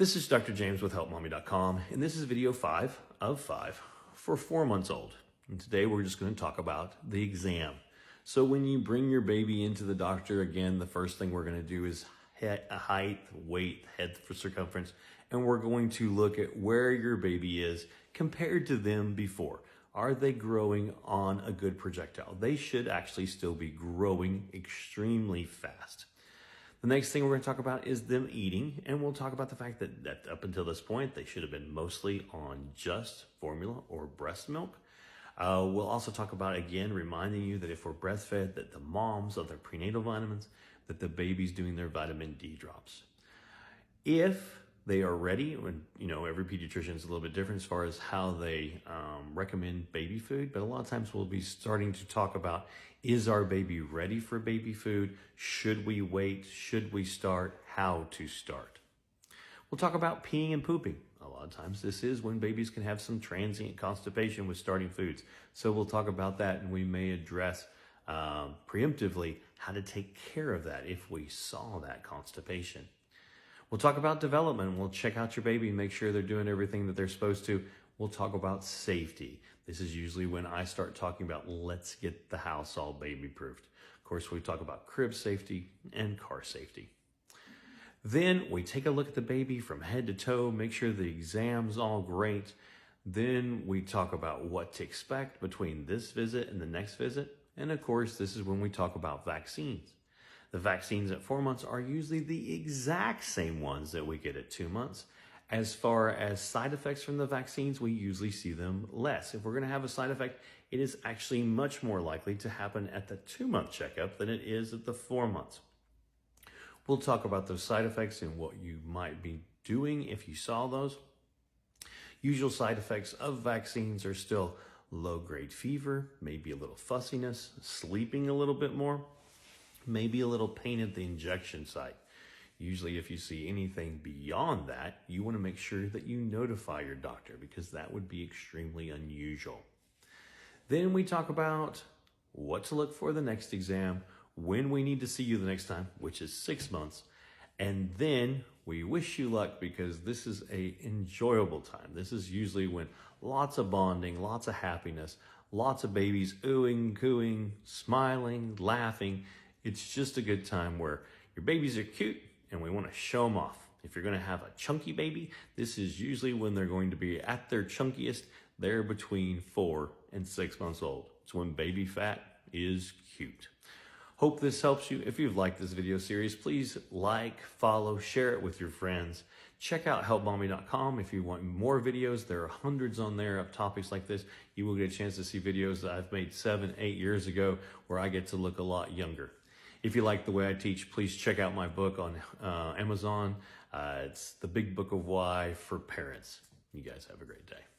This is Dr. James with Helpmommy.com, and this is video 5 of 5 for 4 months old. And today we're just going to talk about the exam. So when you bring your baby into the doctor, again, the first thing we're going to do is height, weight, head circumference, and we're going to look at where your baby is compared to them before. Are they growing on a good projectile? They should actually still be growing extremely fast. The next thing we're going to talk about is them eating, and we'll talk about the fact that up until this point, they should have been mostly on just formula or breast milk. We'll also talk about, again, reminding you that if we're breastfed, that the moms of their prenatal vitamins, that the baby's doing their vitamin D drops. If they are ready, and every pediatrician is a little bit different as far as how they recommend baby food, but a lot of times we'll be starting to talk about, is our baby ready for baby food? Should we wait? Should we start? How to start? We'll talk about peeing and pooping. A lot of times this is when babies can have some transient constipation with starting foods. So we'll talk about that, and we may address preemptively how to take care of that if we saw that constipation. We'll talk about development. We'll check out your baby and make sure they're doing everything that they're supposed to. We'll talk about safety. This is usually when I start talking about let's get the house all baby-proofed. Of course, we talk about crib safety and car safety. Then we take a look at the baby from head to toe, make sure the exam's all great. Then we talk about what to expect between this visit and the next visit. And of course, this is when we talk about vaccines. The vaccines at 4 months are usually the exact same ones that we get at 2 months. As far as side effects from the vaccines, we usually see them less. If we're going to have a side effect, it is actually much more likely to happen at the 2-month checkup than it is at the 4 months. We'll talk about those side effects and what you might be doing if you saw those. Usual side effects of vaccines are still low-grade fever, maybe a little fussiness, sleeping a little bit more, maybe a little pain at the injection site. Usually if you see anything beyond that, you want to make sure that you notify your doctor because that would be extremely unusual. Then we talk about what to look for the next exam, when we need to see you the next time, which is 6 months. And then we wish you luck because this is an enjoyable time. This is usually when lots of bonding, lots of happiness, lots of babies oohing, cooing, smiling, laughing. It's just a good time where your babies are cute and we want to show them off. If you're going to have a chunky baby, this is usually when they're going to be at their chunkiest. They're between 4 and 6 months old. It's when baby fat is cute. Hope this helps you. If you've liked this video series, please like, follow, share it with your friends. Check out Helpmommy.com if you want more videos. There are hundreds on there of topics like this. You will get a chance to see videos that I've made 7, 8 years ago where I get to look a lot younger. If you like the way I teach, please check out my book on Amazon. It's The Big Book of Why for Parents. You guys have a great day.